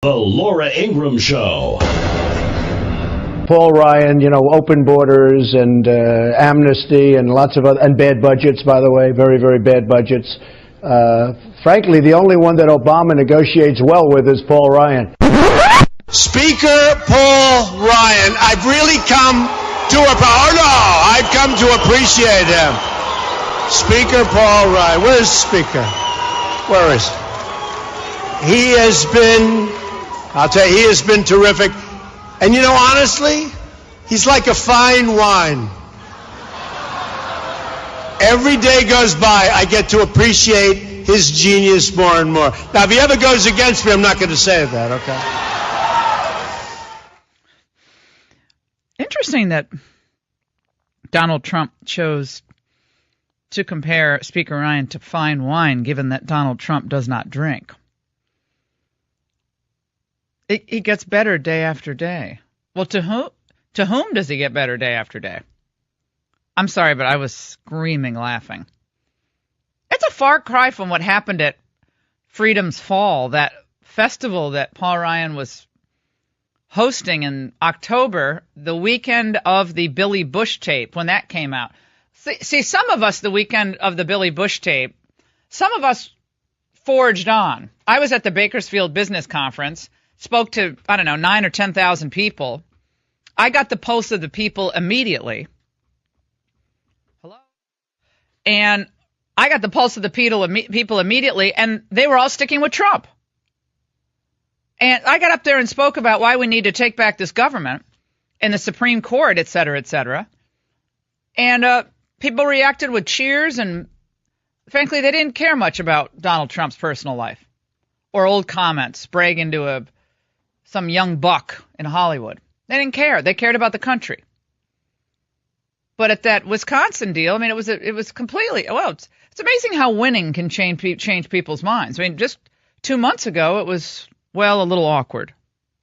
The Laura Ingraham Show. Paul Ryan, open borders and amnesty and lots of other, and bad budgets, by the way, very, very bad budgets. Frankly, the only one that Obama negotiates well with is Paul Ryan. Speaker Paul Ryan, I've really come to appreciate him. Speaker Paul Ryan, where's Speaker? Where is he? He has been terrific. And honestly, he's like a fine wine. Every day goes by, I get to appreciate his genius more and more. Now, if he ever goes against me, I'm not going to say that, okay? Interesting that Donald Trump chose to compare Speaker Ryan to fine wine, given that Donald Trump does not drink. He gets better day after day. Well, to whom does he get better day after day? I'm sorry, but I was screaming laughing. It's a far cry from what happened at Freedom's Fall, that festival that Paul Ryan was hosting in October, the weekend of the Billy Bush tape, when that came out. See, some of us, the weekend of the Billy Bush tape, some of us forged on. I was at the Bakersfield Business Conference, spoke to, 9 or 10,000 people. I got the pulse of the people immediately. Hello? And I got the pulse of the people immediately, and they were all sticking with Trump. And I got up there and spoke about why we need to take back this government and the Supreme Court, et cetera, et cetera. And people reacted with cheers, and frankly, they didn't care much about Donald Trump's personal life or old comments bragging to some young buck in Hollywood. They didn't care. They cared about the country. But at that Wisconsin deal, it was completely, it's amazing how winning can change people's minds. Just 2 months ago, it was, a little awkward.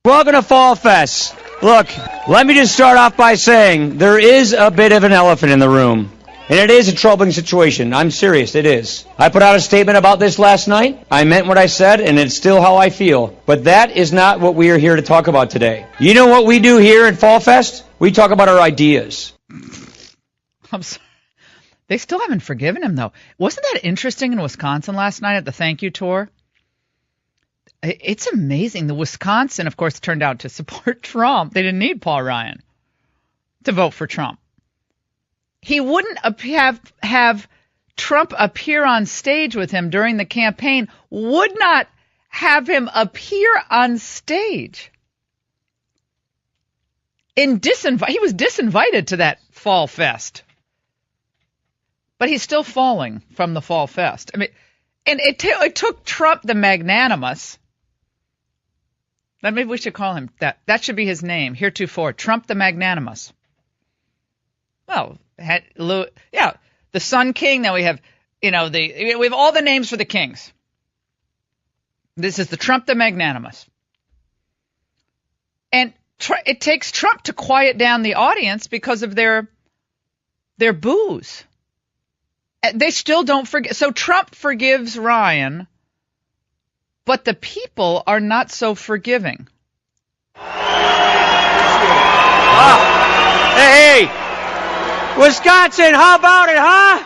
Welcome to Fall Fest. Look, let me just start off by saying there is a bit of an elephant in the room. And it is a troubling situation. I'm serious, it is. I put out a statement about this last night. I meant what I said, and it's still how I feel. But that is not what we are here to talk about today. You know what we do here at Fall Fest? We talk about our ideas. I'm sorry. They still haven't forgiven him, though. Wasn't that interesting in Wisconsin last night at the thank you tour? It's amazing. The Wisconsin, of course, turned out to support Trump. They didn't need Paul Ryan to vote for Trump. He wouldn't have Trump appear on stage with him during the campaign, would not have him appear on stage. He was disinvited to that Fall Fest. But he's still falling from the Fall Fest. And it took Trump the magnanimous. Maybe we should call him that. That should be his name heretofore, Trump the magnanimous. Well, the Sun King. Now we have, we have all the names for the kings. This is the Trump the magnanimous. And it takes Trump to quiet down the audience because of their boos. They still don't forget. So Trump forgives Ryan, but the people are not so forgiving. Hey! Wisconsin, how about it, huh?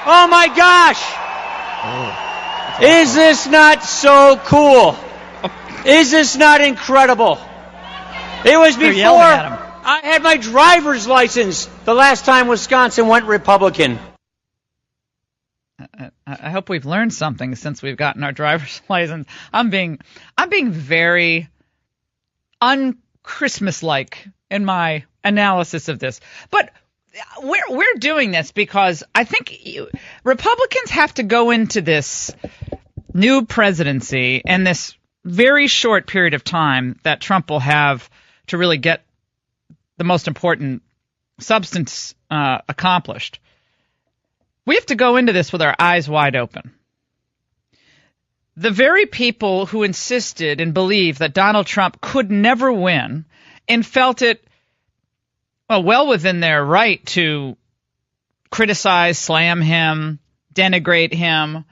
Oh my gosh! Is this not so cool? Is this not incredible? It was before I had my driver's license the last time Wisconsin went Republican. I hope we've learned something since we've gotten our driver's license. I'm being very un-Christmas-like in my analysis of this. But we're doing this because I think Republicans have to go into this new presidency and this very short period of time that Trump will have to really get the most important substance accomplished. We have to go into this with our eyes wide open. The very people who insisted and believed that Donald Trump could never win and felt it well within their right to criticize, slam him, denigrate him,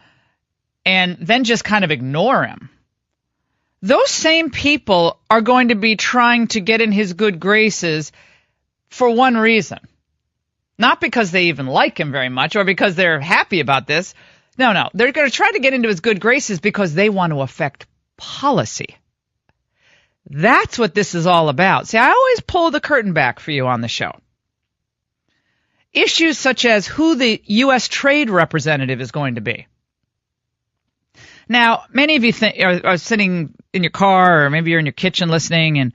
and then just kind of ignore him. those same people are going to be trying to get in his good graces for one reason. Not because they even like him very much or because they're happy about this. No. They're going to try to get into his good graces because they want to affect policy. That's what this is all about. See, I always pull the curtain back for you on the show. Issues such as who the U.S. trade representative is going to be. Now, many of you are sitting in your car, or maybe you're in your kitchen listening and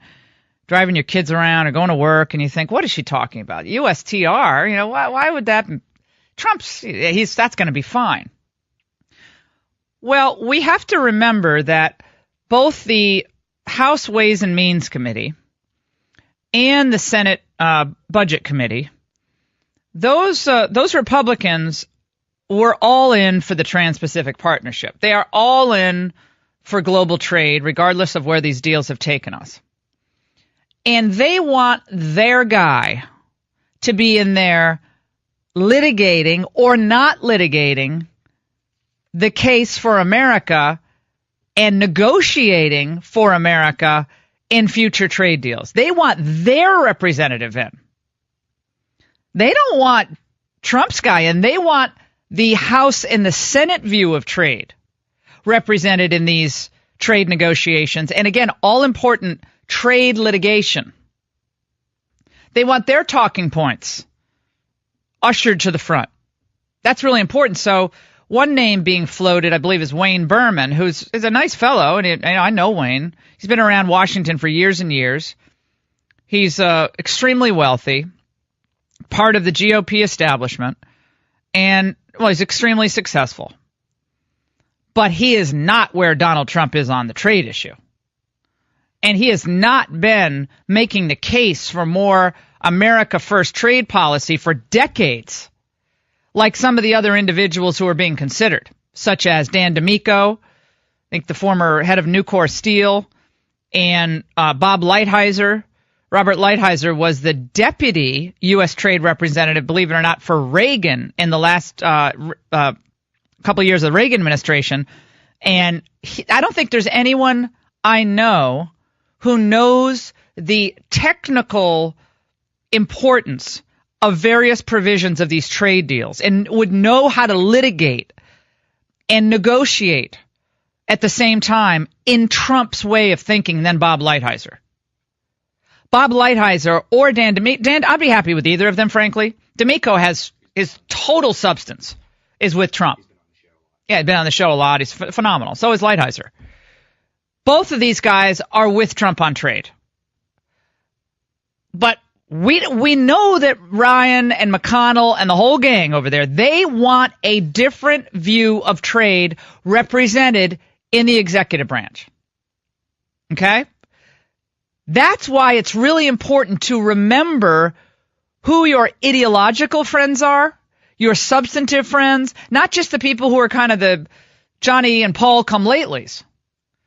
driving your kids around or going to work, and you think, what is she talking about? USTR? Why would that? That's going to be fine. Well, we have to remember that both the House Ways and Means Committee and the Senate Budget Committee, those Republicans were all in for the Trans-Pacific Partnership. They are all in for global trade, regardless of where these deals have taken us. And they want their guy to be in there litigating or not litigating the case for America and negotiating for America in future trade deals. They want their representative in. They don't want Trump's guy in. They want the House and the Senate view of trade represented in these trade negotiations. And again, all important trade litigation. They want their talking points ushered to the front. That's really important. So one name being floated, I believe, is Wayne Berman, is a nice fellow, and I know Wayne. He's been around Washington for years and years. He's extremely wealthy, part of the GOP establishment, and, well, he's extremely successful. But he is not where Donald Trump is on the trade issue. And he has not been making the case for more America First trade policy for decades, like some of the other individuals who are being considered, such as Dan D'Amico, I think the former head of Nucor Steel, and Bob Lighthizer. Robert Lighthizer was the deputy U.S. trade representative, believe it or not, for Reagan in the last couple of years of the Reagan administration. And I don't think there's anyone I know who knows the technical importance of various provisions of these trade deals and would know how to litigate and negotiate at the same time in Trump's way of thinking than Bob Lighthizer. Bob Lighthizer or Dan D'Amico. I'd be happy with either of them, frankly. D'Amico has his total substance is with Trump. Yeah, he's been on the show a lot. He's phenomenal. So is Lighthizer. Both of these guys are with Trump on trade. But we know that Ryan and McConnell and the whole gang over there, they want a different view of trade represented in the executive branch. Okay? That's why it's really important to remember who your ideological friends are, your substantive friends, not just the people who are kind of the Johnny and Paul come-latelys,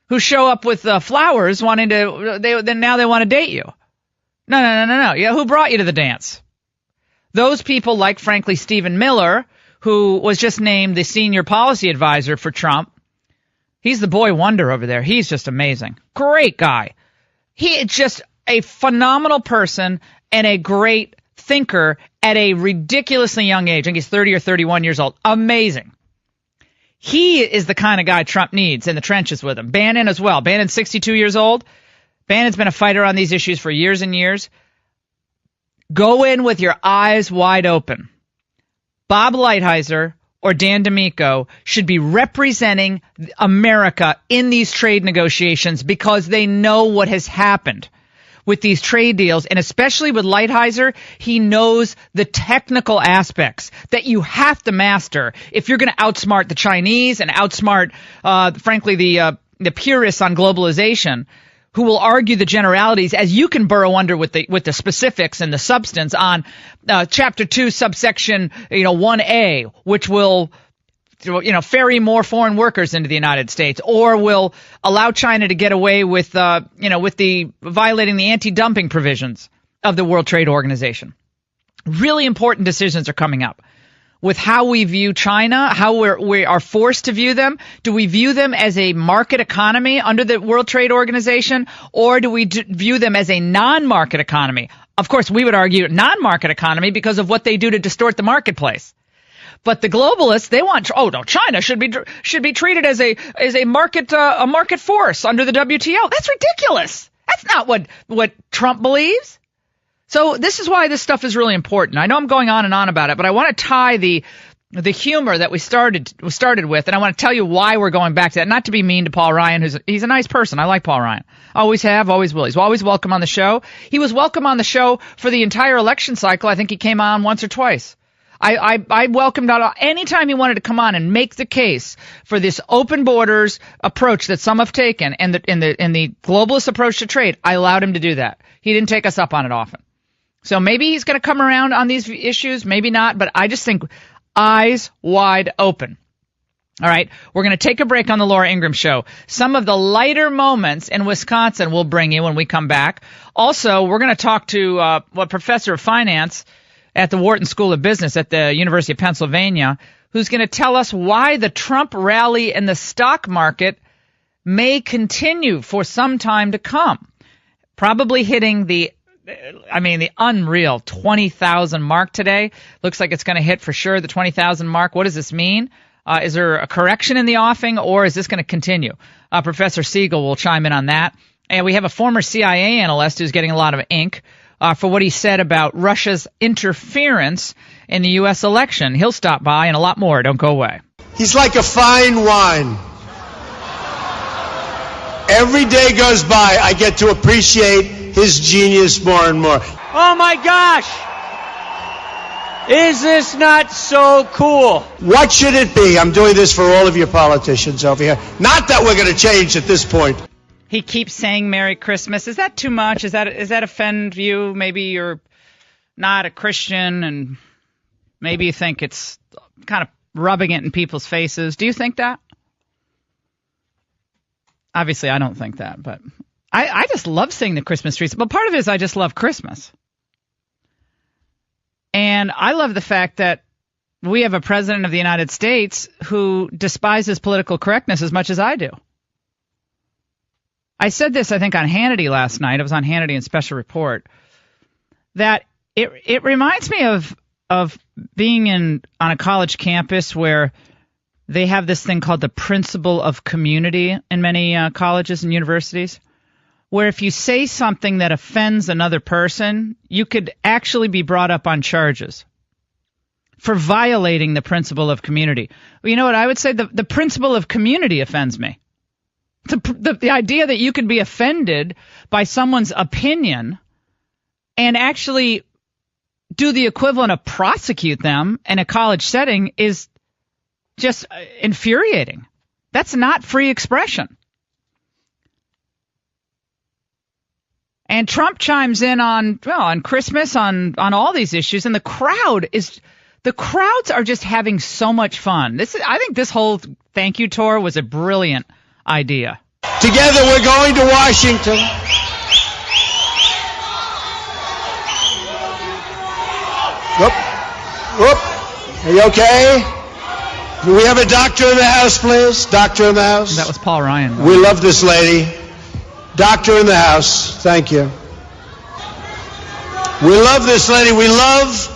who show up with flowers wanting to, now they want to date you. No. Yeah, who brought you to the dance? Those people, like, frankly, Stephen Miller, who was just named the senior policy advisor for Trump. He's the boy wonder over there. He's just amazing. Great guy. He is just a phenomenal person and a great thinker at a ridiculously young age. I think he's 30 or 31 years old. Amazing. He is the kind of guy Trump needs in the trenches with him. Bannon as well. Bannon's 62 years old. Bannon's been a fighter on these issues for years and years. Go in with your eyes wide open. Bob Lighthizer or Dan D'Amico should be representing America in these trade negotiations because they know what has happened with these trade deals, and especially with Lighthizer, he knows the technical aspects that you have to master if you're going to outsmart the Chinese and outsmart, frankly, the purists on globalization, who will argue the generalities as you can burrow under with the specifics and the substance on Chapter 2, subsection 1A, which will ferry more foreign workers into the United States, or will allow China to get away with the violating the anti-dumping provisions of the World Trade Organization. Really important decisions are coming up. with how we view China, how we are forced to view them? Do we view them as a market economy under the World Trade Organization, or do we view them as a non-market economy? Of course, we would argue non-market economy because of what they do to distort the marketplace. But the globalists, they want, oh no, China should be treated as a market force under the WTO. That's ridiculous. That's not what Trump believes. So this is why this stuff is really important. I know I'm going on and on about it, but I want to tie the humor that we started with, and I want to tell you why we're going back to that. Not to be mean to Paul Ryan, he's a nice person. I like Paul Ryan. Always have, always will. He's always welcome on the show. He was welcome on the show for the entire election cycle. I think he came on once or twice. I welcomed out anytime he wanted to come on and make the case for this open borders approach that some have taken and the globalist approach to trade. I allowed him to do that. He didn't take us up on it often. So maybe he's going to come around on these issues, maybe not, but I just think eyes wide open. All right, we're going to take a break on the Laura Ingraham Show. Some of the lighter moments in Wisconsin we'll bring you when we come back. Also, we're going to talk to a professor of finance at the Wharton School of Business at the University of Pennsylvania, who's going to tell us why the Trump rally in the stock market may continue for some time to come. Probably hitting the unreal 20,000 mark today. Looks like it's going to hit for sure the 20,000 mark. What does this mean? Is there a correction in the offing, or is this going to continue? Professor Siegel will chime in on that. And we have a former CIA analyst who's getting a lot of ink for what he said about Russia's interference in the U.S. election. He'll stop by and a lot more. Don't go away. He's like a fine wine. Every day goes by, I get to appreciate his genius more and more. Oh my gosh! Is this not so cool? What should it be? I'm doing this for all of your politicians over here. Not that we're going to change at this point. He keeps saying Merry Christmas. Is that too much? Is that offend you? Maybe you're not a Christian and maybe you think it's kind of rubbing it in people's faces. Do you think that? Obviously, I don't think that, but I just love seeing the Christmas trees. But part of it is I just love Christmas. And I love the fact that we have a president of the United States who despises political correctness as much as I do. I said this, I think, on Hannity last night. It was on Hannity and Special Report. That it reminds me of being on a college campus where they have this thing called the principle of community in many colleges and universities, where if you say something that offends another person, you could actually be brought up on charges for violating the principle of community. Well, you know what I would say? The principle of community offends me. The idea that you can be offended by someone's opinion and actually do the equivalent of prosecute them in a college setting is just infuriating. That's not free expression. And Trump chimes in on Christmas, on all these issues, and the crowds are just having so much fun. I think this whole thank you tour was a brilliant idea. Together we're going to Washington. Whoop. Are you okay? Do we have a doctor in the house, please? Doctor in the house? That was Paul Ryan. We love this lady. Doctor in the house. Thank you. We love this lady. We love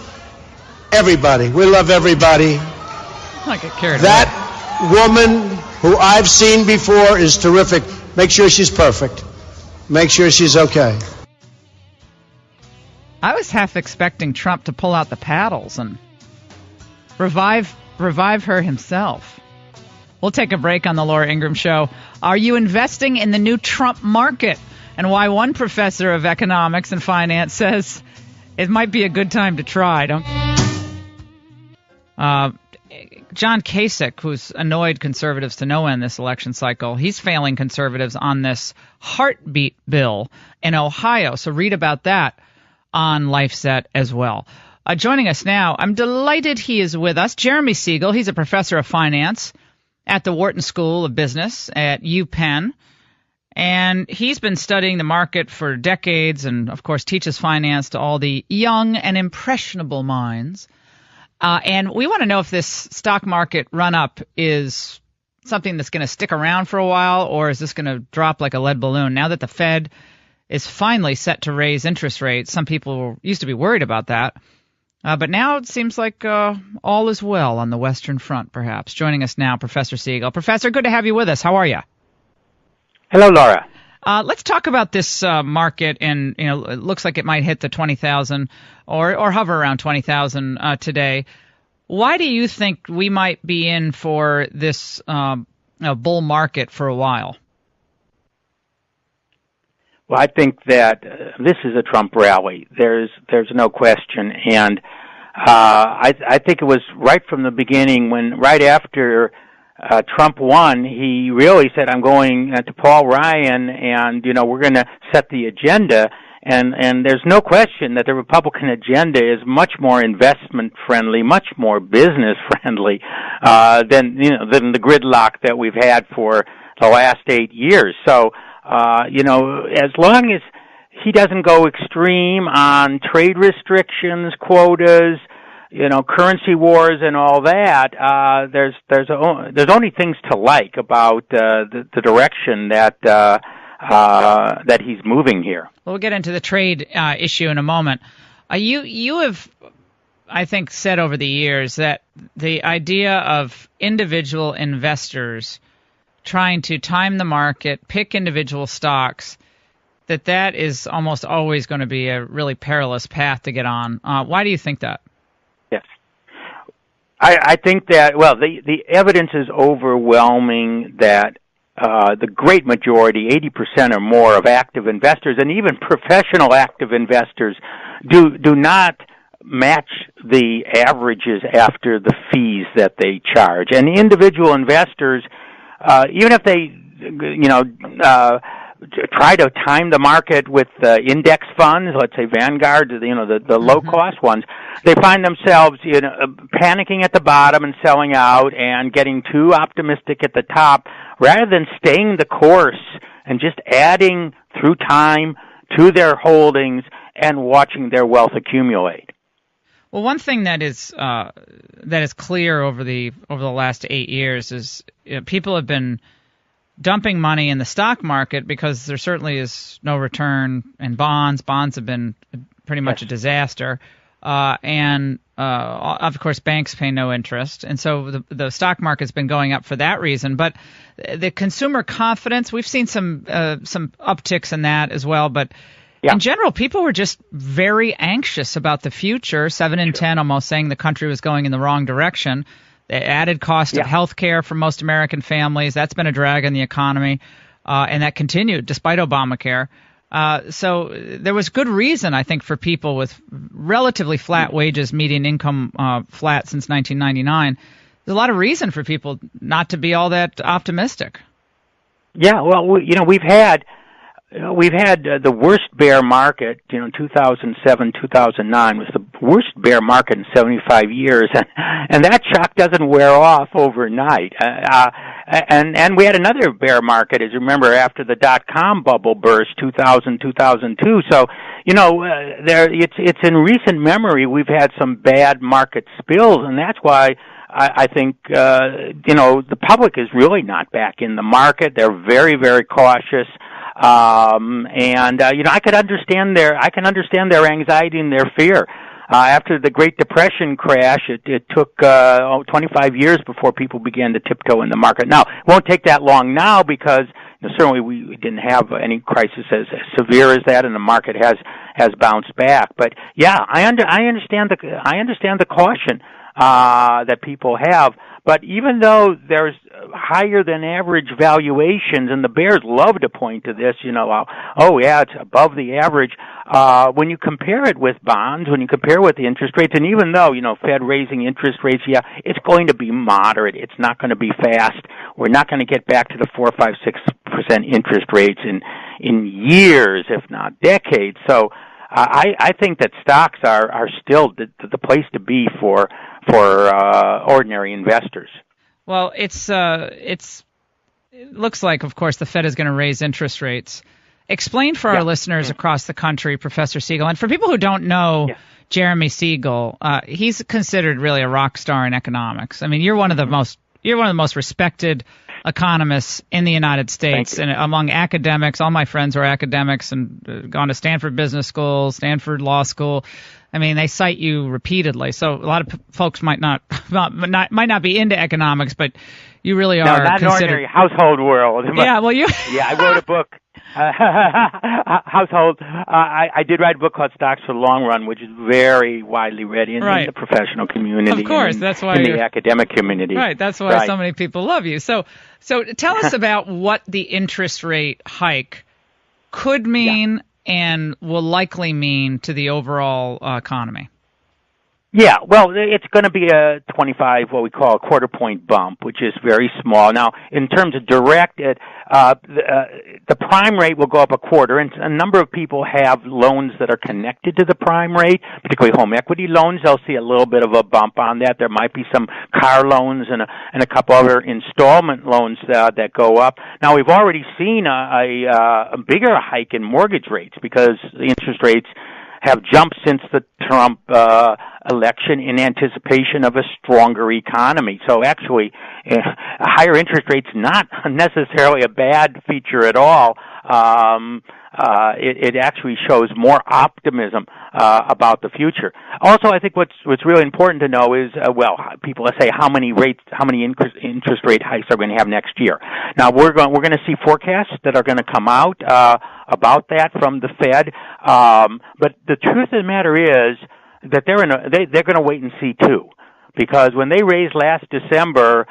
everybody. We love everybody. I get carried away. That woman who I've seen before is terrific. Make sure she's perfect. Make sure she's okay. I was half expecting Trump to pull out the paddles and revive her himself. We'll take a break on the Laura Ingraham Show. Are you investing in the new Trump market? And why one professor of economics and finance says it might be a good time to try. John Kasich, who's annoyed conservatives to no end this election cycle, he's failing conservatives on this heartbeat bill in Ohio. So read about that on LifeSet as well. Joining us now, I'm delighted he is with us, Jeremy Siegel. He's a professor of finance at the Wharton School of Business at UPenn. And he's been studying the market for decades and, of course, teaches finance to all the young and impressionable minds. And we want to know if this stock market run-up is something that's going to stick around for a while, or is this going to drop like a lead balloon? Now that the Fed is finally set to raise interest rates, some people used to be worried about that. But now it seems like all is well on the Western Front, perhaps. Joining us now, Professor Siegel. Professor, good to have you with us. How are you? Hello, Laura. Let's talk about this market, and it looks like it might hit the 20,000 or hover around 20,000 today. Why do you think we might be in for this bull market for a while? Well, I think that this is a Trump rally. There's no question, and I think it was right from the beginning when right after Trump won, he really said, "I'm going to Paul Ryan, and we're going to set the agenda." And there's no question that the Republican agenda is much more investment friendly, much more business friendly than the gridlock that we've had for the last 8 years. So as long as he doesn't go extreme on trade restrictions, quotas, currency wars, and all that, there's only things to like about the direction that he's moving here. Well, we'll get into the trade issue in a moment. You have, I think, said over the years that the idea of individual investors trying to time the market, pick individual stocks, that is almost always going to be a really perilous path to get on. Why do you think that? Yes. I think that, well, the evidence is overwhelming that the great majority, 80% or more of active investors, and even professional active investors, do not match the averages after the fees that they charge. And the individual investors, even if they, try to time the market with index funds, let's say Vanguard, the low-cost ones, they find themselves panicking at the bottom and selling out and getting too optimistic at the top rather than staying the course and just adding through time to their holdings and watching their wealth accumulate. Well, one thing that is clear over the last 8 years is people have been dumping money in the stock market because there certainly is no return in bonds. Bonds have been pretty much a disaster. And of course, banks pay no interest. And so the stock market's been going up for that reason. But the consumer confidence, we've seen some upticks in that as well. But in general, people were just very anxious about the future. 7 in 10 almost saying the country was going in the wrong direction. The added cost of health care for most American families, that's been a drag on the economy, and that continued despite Obamacare. So there was good reason, I think, for people with relatively flat wages, median income flat since 1999. There's a lot of reason for people not to be all that optimistic. Yeah, well, we've had the worst bear market. 2007, 2009 was the worst bear market in 75 years, and that shock doesn't wear off overnight. And we had another bear market, as you remember, after the dot-com bubble burst, 2000, 2002. So, it's in recent memory we've had some bad market spills, and that's why I think the public is really not back in the market. They're very, very cautious. I can understand their anxiety and their fear. After the Great Depression crash, it took 25 years before people began to tiptoe in the market. Now, it won't take that long now because certainly we didn't have any crisis as severe as that, and the market has bounced back. But yeah, I understand the caution that people have. But even though there's higher than average valuations, and the bears love to point to this, it's above the average. When you compare it with bonds, when you compare with the interest rates, and even though, Fed raising interest rates, it's going to be moderate. It's not going to be fast. We're not going to get back to the 4, 5, 6% interest rates in years, if not decades. So I think that stocks are still the place to be for ordinary investors. Well, it looks like, of course, the Fed is going to raise interest rates. Explain for our listeners across the country, Professor Siegel, and for people who don't know, Jeremy Siegel. He's considered really a rock star in economics. I mean, you're one of the most respected economists in the United States, and among academics. All my friends are academics and gone to Stanford Business School, Stanford Law School. I mean, they cite you repeatedly. So a lot of folks might not be into economics, but you really are not an ordinary household world. Yeah, well, you. Yeah, I wrote a book. Household. I did write a book called Stocks for the Long Run, which is very widely read in the professional community. Of course, that's why in the academic community. Right, that's why so many people love you. So tell us about what the interest rate hike could mean and will likely mean to the overall economy. Yeah, well, it's going to be a 25, what we call a quarter point bump, which is very small. Now, in terms of direct, the prime rate will go up a quarter, and a number of people have loans that are connected to the prime rate, particularly home equity loans. They'll see a little bit of a bump on that. There might be some car loans and a couple other installment loans that go up. Now, we've already seen a bigger hike in mortgage rates because the interest rates have jumped since the Trump election in anticipation of a stronger economy. So actually, a higher interest rate's not necessarily a bad feature at all. It actually shows more optimism about the future. Also, I think what's really important to know is, people say how many interest rate hikes are going to have next year. Now we're going to see forecasts that are going to come out about that from the Fed. But the truth of the matter is that they're going to wait and see too. Because when they raised last December,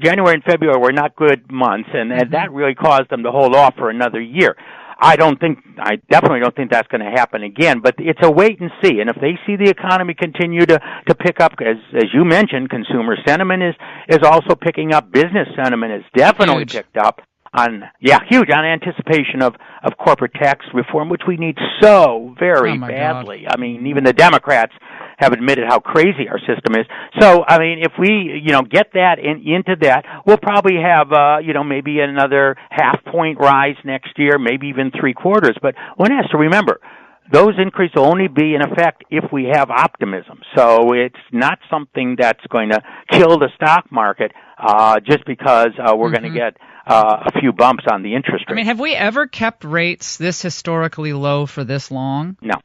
January and February were not good months, and that really caused them to hold off for another year. I definitely don't think that's going to happen again, but it's a wait and see. And if they see the economy continue to pick up, as you mentioned, consumer sentiment is also picking up. Business sentiment is definitely picked up huge on anticipation of corporate tax reform, which we need so very badly. God. I mean, even the Democrats have admitted how crazy our system is. So, I mean, if we, get that into that, we'll probably have, maybe another half-point rise next year, maybe even 3/4. But one has to remember, those increases will only be in effect if we have optimism. So it's not something that's going to kill the stock market just because we're going to get a few bumps on the interest rate. I mean, have we ever kept rates this historically low for this long? No.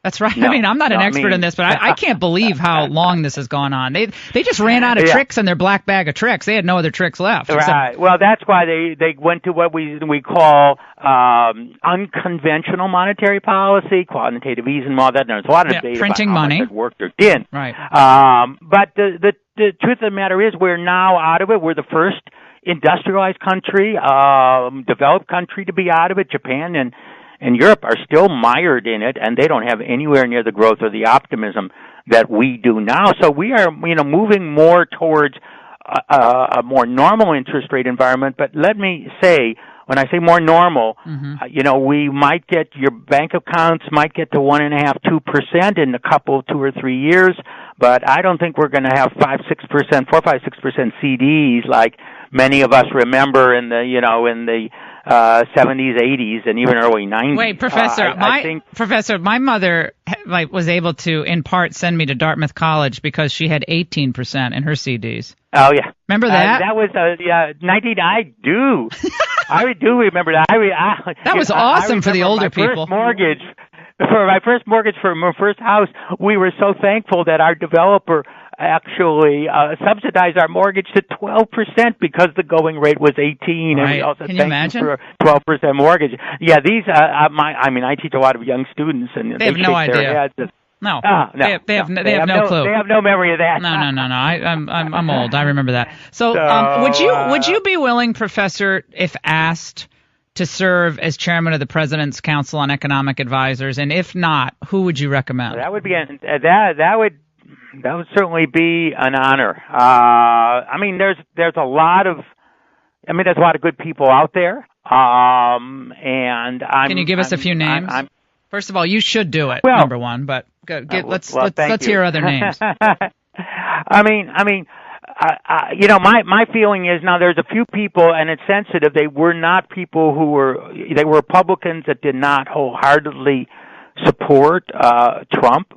That's right. No, I mean, I'm not an expert in this, but I can't believe how long this has gone on. They just ran out of tricks in their black bag of tricks. They had no other tricks left. Right. Well, that's why they went to what we call unconventional monetary policy, quantitative easing, all that. There's a lot of debate printing about how money. much it worked or didn't. Right. But the truth of the matter is, we're now out of it. We're the first industrialized country, developed country to be out of it. Japan and Europe are still mired in it, and they don't have anywhere near the growth or the optimism that we do now. So we are, moving more towards a more normal interest rate environment. But let me say, when I say more normal, we might get, your bank accounts might get to 1.5%, 2% in a couple, 2 or 3 years. But I don't think we're going to have 4, 5, 6% CDs like many of us remember in the 70s, 80s, and even early 90s. Wait, Professor, my mother was able to, in part, send me to Dartmouth College because she had 18% in her CDs. Oh, yeah. Remember that? That was I do. I do remember that. That was awesome for the older people. For my first mortgage for my first house, we were so thankful that our developer actually subsidized our mortgage to 12% because the going rate was 18, and we also thanked for a 12% mortgage. Yeah, these I teach a lot of young students, and they have no idea. Their heads. No, they have no clue. They have no memory of that. No. I'm old. I remember that. So, would you be willing, Professor, if asked, to serve as chairman of the President's Council on Economic Advisors, and if not, who would you recommend? That would be that would certainly be an honor. There's a lot of good people out there. And can you give us a few names? First of all, you should do it. Number one, but let's hear other names. My feeling is, now there's a few people, and it's sensitive. They were not people they were Republicans that did not wholeheartedly support Trump,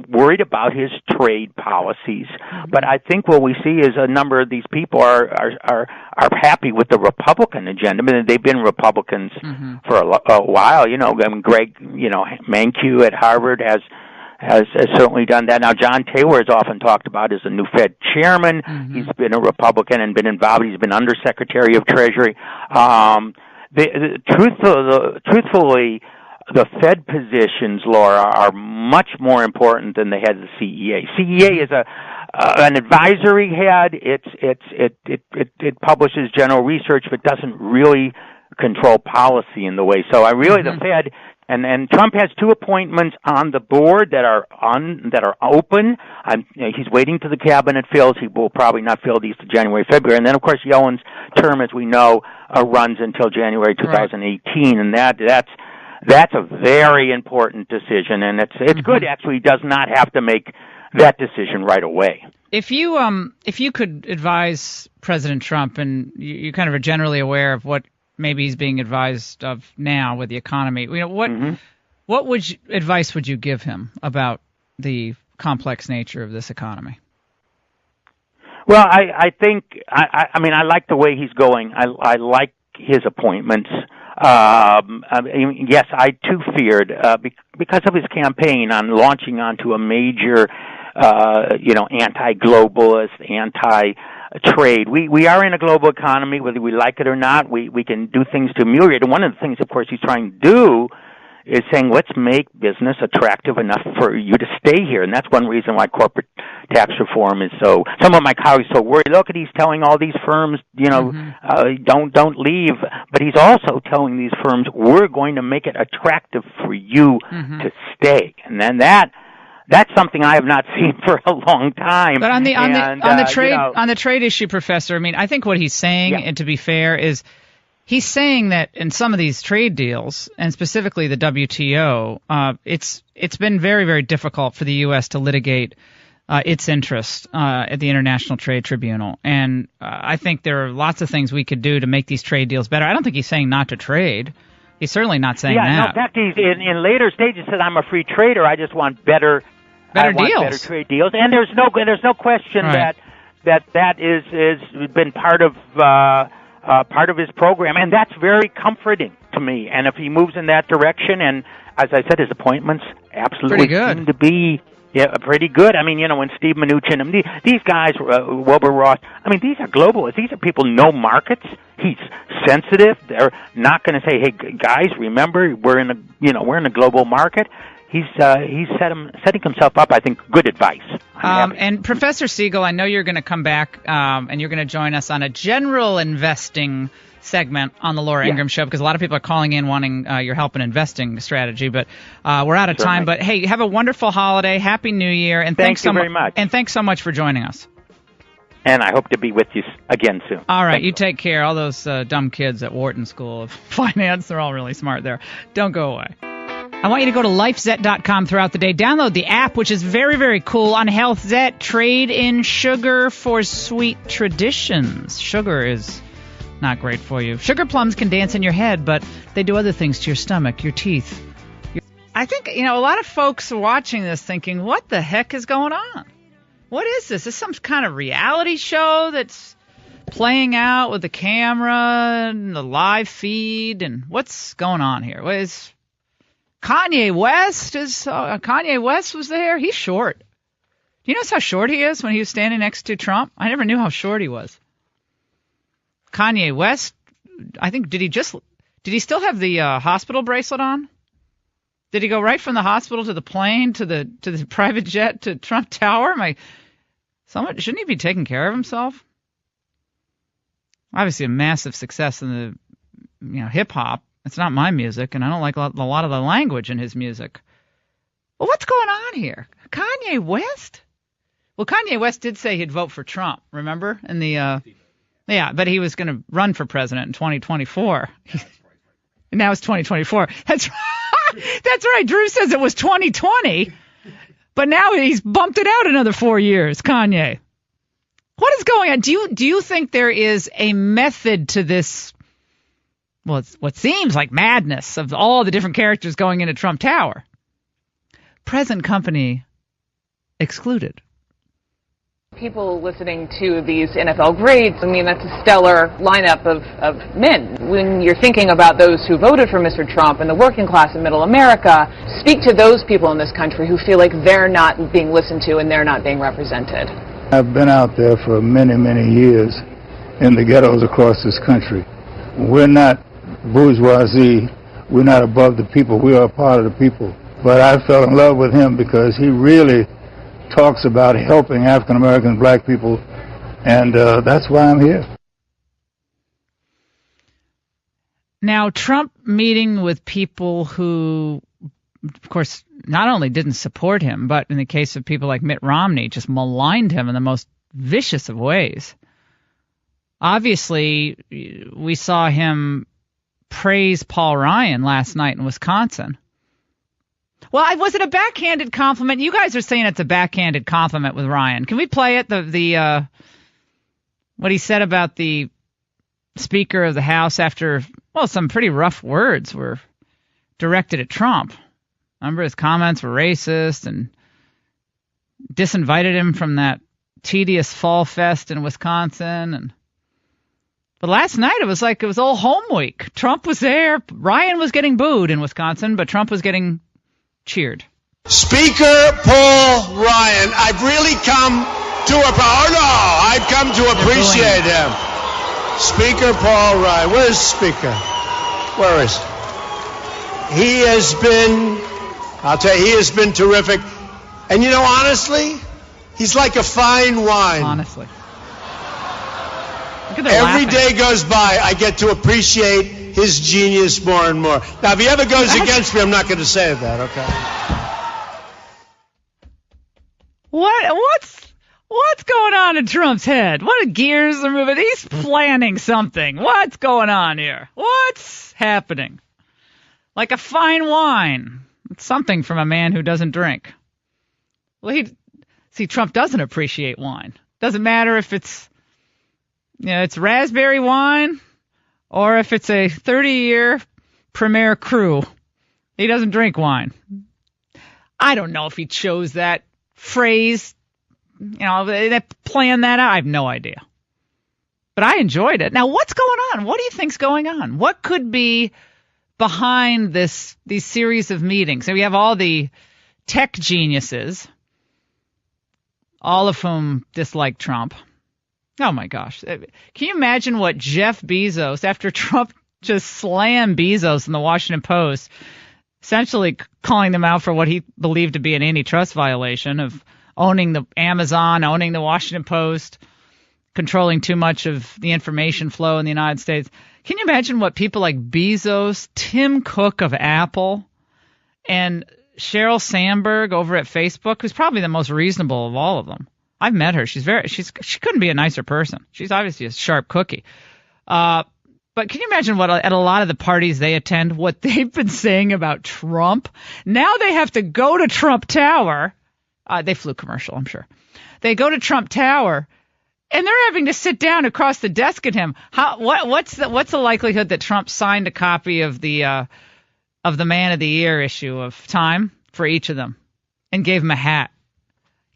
worried about his trade policies. But I think what we see is a number of these people are happy with the Republican agenda. I mean, they've been Republicans for a while. You know, I mean, Greg, Mankiw at Harvard has certainly done that. Now, John Taylor is often talked about as a new Fed chairman. He's been a Republican and been involved. He's been Undersecretary of Treasury. Truthfully, the Fed positions, Laura, are much more important than the head of the CEA. CEA is an advisory head. It publishes general research, but doesn't really control policy in the way. So the Fed and Trump has two appointments on the board that are open. He's waiting till the cabinet fills. He will probably not fill these to January, February, and then of course Yellen's term, as we know, runs until January 2018, and that's a very important decision, and it's good actually. He does not have to make that decision right away. If you could advise President Trump, and you kind of are generally aware of what maybe he's being advised of now with the economy, what advice would you give him about the complex nature of this economy? Well, I think I mean I like the way he's going. I like his appointments. Yes, I too feared because of his campaign on launching onto a major, anti-globalist, anti-trade. We are in a global economy, whether we like it or not. We can do things to ameliorate. And one of the things, of course, he's trying to do is saying, let's make business attractive enough for you to stay here. And that's one reason why corporate tax reform is so, some of my colleagues are so worried. Look at, he's telling all these firms, don't leave. But he's also telling these firms, we're going to make it attractive for you to stay. And then that's something I have not seen for a long time. But on the trade issue, Professor, I mean, I think what he's saying, and to be fair, is he's saying that in some of these trade deals, and specifically the WTO, it's been very, very difficult for the U.S. to litigate its interest at the International Trade Tribunal. And I think there are lots of things we could do to make these trade deals better. I don't think he's saying not to trade. He's certainly not saying that. No, in fact, he's in later stages said, I'm a free trader. I just want better deals. Better trade deals. And there's no question that is been part of his program, and that's very comforting to me. And if he moves in that direction, and as I said, his appointments absolutely seem to be pretty good. I mean, when Steve Mnuchin, these guys, Wilbur Ross, I mean, these are globalists. These are people who know markets. He's sensitive. They're not going to say, "Hey, guys, remember we're in a global market." He's setting himself up, I think, good advice. And Professor Siegel, I know you're going to come back and you're going to join us on a general investing segment on the Laura Ingraham Show, because a lot of people are calling in wanting your help in investing strategy. But we're out of time. But, hey, have a wonderful holiday. Happy New Year. And thank you very much. And thanks so much for joining us. And I hope to be with you again soon. All right. You take care. All those dumb kids at Wharton School of Finance, they're all really smart there. Don't go away. I want you to go to lifezet.com throughout the day. Download the app, which is very, very cool. On HealthZet, trade in sugar for sweet traditions. Sugar is not great for you. Sugar plums can dance in your head, but they do other things to your stomach, your teeth. I think, a lot of folks are watching this thinking, what the heck is going on? What is this? Is this some kind of reality show that's playing out with the camera and the live feed? And what's going on here? What is... Kanye West was there. He's short. Do you notice how short he is when he was standing next to Trump? I never knew how short he was. Kanye West, I think, did he still have the hospital bracelet on? Did he go right from the hospital to the plane to the private jet to Trump Tower? Shouldn't he be taking care of himself? Obviously a massive success in the hip hop. It's not my music, and I don't like a lot of the language in his music. Well, what's going on here? Kanye West? Well, Kanye West did say he'd vote for Trump, remember? But he was going to run for president in 2024. Now it's 2024. That's right. That's right. Drew says it was 2020, but now he's bumped it out another 4 years, Kanye. What is going on? Do you think there is a method to this? Well, it's what seems like madness of all the different characters going into Trump Tower. present company excluded. People listening to these NFL greats, I mean, that's a stellar lineup of men. When you're thinking about those who voted for Mr. Trump and the working class in middle America, speak to those people in this country who feel like they're not being listened to and they're not being represented. I've been out there for many, many years in the ghettos across this country. We're not bourgeoisie. We're not above the people. We are a part of the people. But I fell in love with him because he really talks about helping African American black people, and that's why I'm here. Now, Trump meeting with people who, of course, not only didn't support him, but in the case of people like Mitt Romney, just maligned him in the most vicious of ways. Obviously, we saw him praise Paul Ryan last night in Wisconsin. Well, was it a backhanded compliment? You guys are saying it's a backhanded compliment with Ryan. Can we play it? The what he said about the Speaker of the House after, well, some pretty rough words were directed at Trump. Remember, his comments were racist and disinvited him from that tedious fall fest in Wisconsin. But last night it was all home week. Trump was there. Ryan was getting booed in Wisconsin, but Trump was getting cheered. Speaker Paul Ryan, I've really come to appreciate him. Speaker Paul Ryan, where's Speaker? Where is he? He has been, I'll tell you, he has been terrific. And you know, honestly, he's like a fine wine. Honestly. Every day goes by, I get to appreciate his genius more and more. Now, if he ever goes against me, I'm not going to say that, okay? What's going on in Trump's head? What gears are moving? He's planning something. What's going on here? What's happening? Like a fine wine. It's something from a man who doesn't drink. Well, Trump doesn't appreciate wine. Doesn't matter if it's raspberry wine or if it's a 30-year Premier Cru. He doesn't drink wine. I don't know if he chose that phrase, that planned that out. I have no idea. But I enjoyed it. Now, what's going on? What do you think's going on? What could be behind these series of meetings? So we have all the tech geniuses, all of whom dislike Trump. Oh, my gosh. Can you imagine what Jeff Bezos, after Trump just slammed Bezos in the Washington Post, essentially calling them out for what he believed to be an antitrust violation of owning the Amazon, owning the Washington Post, controlling too much of the information flow in the United States. Can you imagine what people like Bezos, Tim Cook of Apple, and Sheryl Sandberg over at Facebook, who's probably the most reasonable of all of them. I've met her. She couldn't be a nicer person. She's obviously a sharp cookie. But can you imagine at a lot of the parties they attend, what they've been saying about Trump? Now they have to go to Trump Tower. They flew commercial, I'm sure. They go to Trump Tower, and they're having to sit down across the desk at him. What's the likelihood that Trump signed a copy of the Man of the Year issue of Time for each of them and gave him a hat?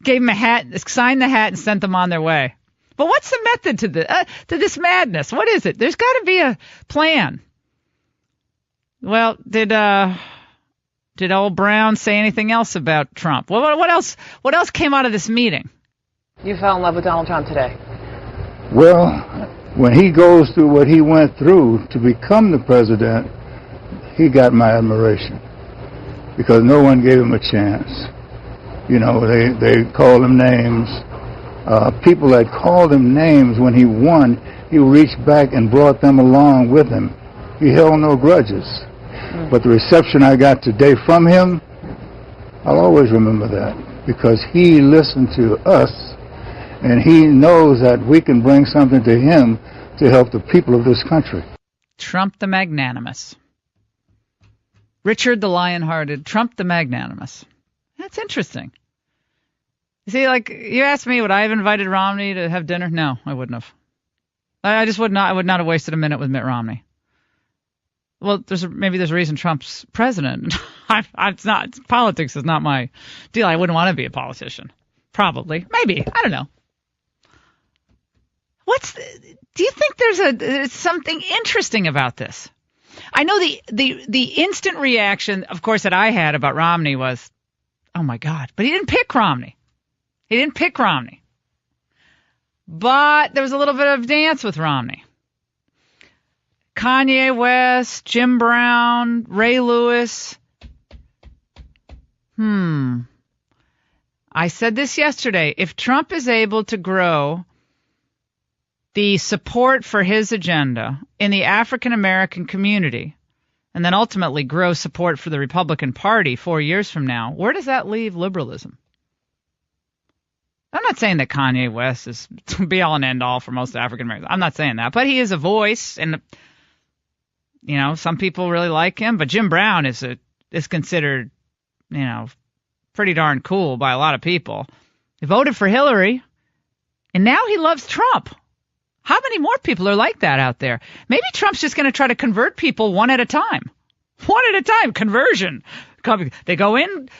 Gave him a hat, signed the hat, and sent them on their way. But what's the method to this madness? What is it? There's got to be a plan. Well, did old Brown say anything else about Trump? What else came out of this meeting? You fell in love with Donald Trump today. Well, when he goes through what he went through to become the president, he got my admiration because no one gave him a chance. They called him names. People that called him names when he won, he reached back and brought them along with him. He held no grudges. But the reception I got today from him, I'll always remember that because he listened to us and he knows that we can bring something to him to help the people of this country. Trump the magnanimous. Richard the lion-hearted. Trump the magnanimous. That's interesting. You see, you asked me, would I have invited Romney to have dinner? No, I wouldn't have. I just would not. I would not have wasted a minute with Mitt Romney. Well, there's a reason Trump's president. It's not, politics is not my deal. I wouldn't want to be a politician. Probably. Maybe. I don't know. Do you think there's something interesting about this? I know the instant reaction, of course, that I had about Romney was, oh my God, but he didn't pick Romney. But there was a little bit of dance with Romney. Kanye West, Jim Brown, Ray Lewis. I said this yesterday. If Trump is able to grow the support for his agenda in the African American community, and then ultimately grow support for the Republican Party 4 years from now, where does that leave liberalism? I'm not saying that Kanye West is to be all and end all for most African Americans. I'm not saying that, but he is a voice, and some people really like him. But Jim Brown is considered, pretty darn cool by a lot of people. He voted for Hillary, and now he loves Trump. How many more people are like that out there? Maybe Trump's just going to try to convert people one at a time. Conversion. They go in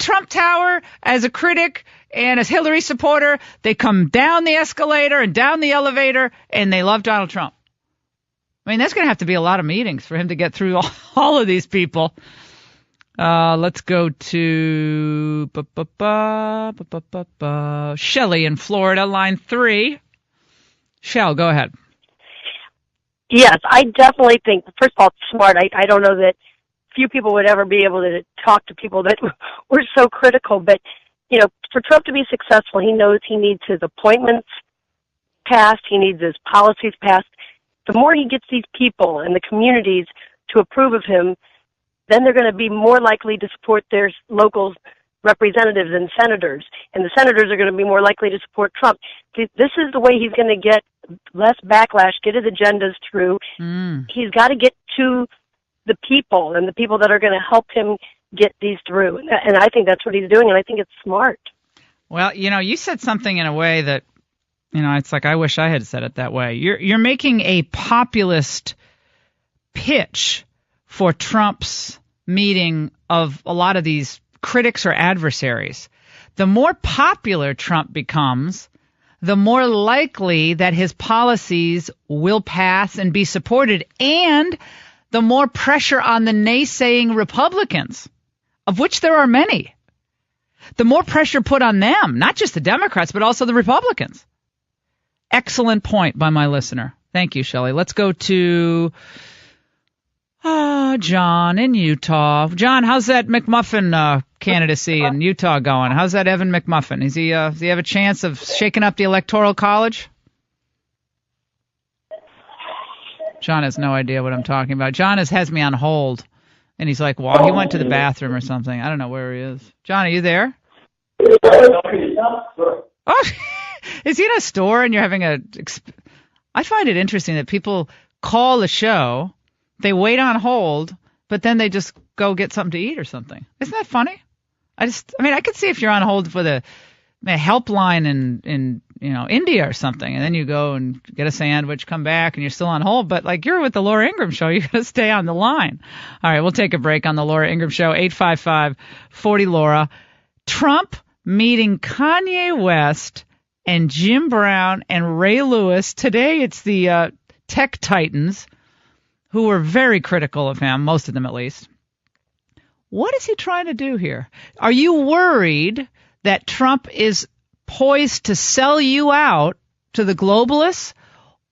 Trump Tower as a critic and as Hillary supporter. They come down the escalator and down the elevator, and they love Donald Trump. I mean, there's going to have to be a lot of meetings for him to get through all of these people. Let's go to Shelley in Florida, line 3. Shell, go ahead. Yes, I definitely think, first of all, it's smart. I don't know that few people would ever be able to talk to people that were so critical. But, for Trump to be successful, he knows he needs his appointments passed. He needs his policies passed. The more he gets these people and the communities to approve of him, then they're going to be more likely to support their local representatives and senators. And the senators are going to be more likely to support Trump. This is the way he's going to get less backlash, get his agendas through. He's got to get to the people and the people that are going to help him get these through. And I think that's what he's doing, and I think it's smart. Well, you said something in a way that, it's like I wish I had said it that way. You're making a populist pitch for Trump's meeting of a lot of these critics or adversaries. The more popular Trump becomes, the more likely that his policies will pass and be supported, and the more pressure on the naysaying Republicans, of which there are many. The more pressure put on them, not just the Democrats, but also the Republicans. Excellent point by my listener. Thank you, Shelley. Let's go to John in Utah. John, how's that McMuffin candidacy in Utah going? How's that Evan McMuffin? Does he have a chance of shaking up the Electoral College? John has no idea what I'm talking about. John has me on hold, and he's like, well, he went to the bathroom or something. I don't know where he is. John, are you there? Oh, is he in a store and you're having I find it interesting that people call the show, they wait on hold, but then they just go get something to eat or something. Isn't that funny? I could see if you're on hold for the helpline in India or something, and then you go and get a sandwich, come back, and you're still on hold. But like you're with the Laura Ingraham Show, you got to stay on the line. All right, we'll take a break on the Laura Ingraham Show. 855-40-LAURA. Trump meeting Kanye West and Jim Brown and Ray Lewis. Today it's the tech titans who were very critical of him, most of them at least. What is he trying to do here? Are you worried that Trump is poised to sell you out to the globalists?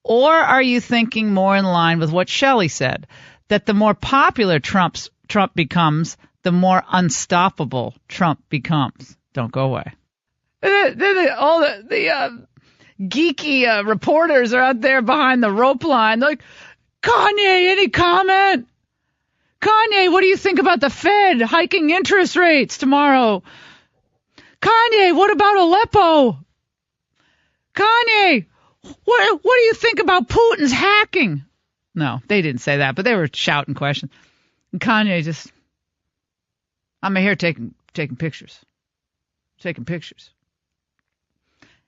Or are you thinking more in line with what Shelley said, that the more popular Trump becomes, the more unstoppable Trump becomes? Don't go away. All the geeky reporters are out there behind the rope line. They're like, Kanye, any comment? Kanye, what do you think about the Fed hiking interest rates tomorrow? Kanye, what about Aleppo? Kanye, what do you think about Putin's hacking? No, they didn't say that, but they were shouting questions. And Kanye just, I'm here taking pictures. Taking pictures.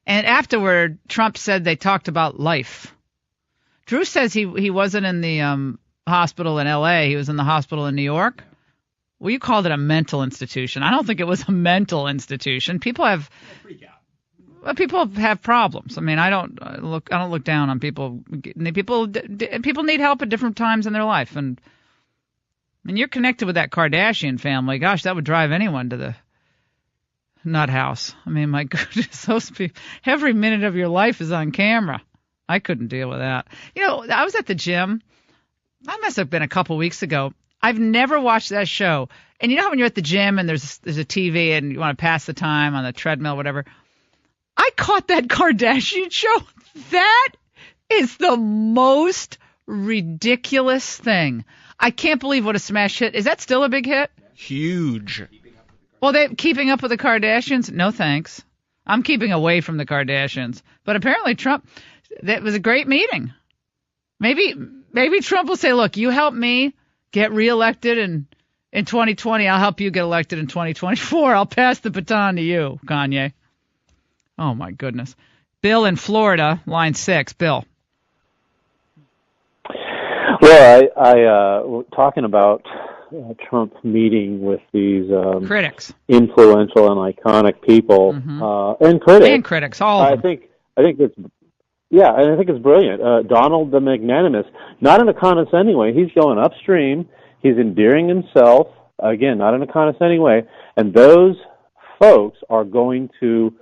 And afterward, Trump said they talked about life. Drew says he wasn't in the hospital in L.A. He was in the hospital in New York. Well, you called it a mental institution. I don't think it was a mental institution. People have problems. I mean, I don't look down on people. People need help at different times in their life, and you're connected with that Kardashian family. Gosh, that would drive anyone to the nut house. I mean, my goodness, those people, every minute of your life is on camera. I couldn't deal with that. You know, I was at the gym. That must have been a couple weeks ago. I've never watched that show. And you know how when you're at the gym and there's a TV and you want to pass the time on the treadmill, whatever. I caught that Kardashian show. That is the most ridiculous thing. I can't believe what a smash hit. Is that still a big hit? Huge. Well, Keeping Up with the Kardashians? No, thanks. I'm keeping away from the Kardashians. But apparently Trump, that was a great meeting. Maybe Trump will say, look, you help me get reelected in 2020. I'll help you get elected in 2024. I'll pass the baton to you, Kanye. Oh, my goodness. Bill in Florida, line 6. Bill. Well, I talking about Trump meeting with these critics, influential and iconic people, and critics, all of them. I think it's brilliant. Donald the Magnanimous, not in a condescending way. He's going upstream. He's endearing himself. Again, not in a condescending way. And those folks are going to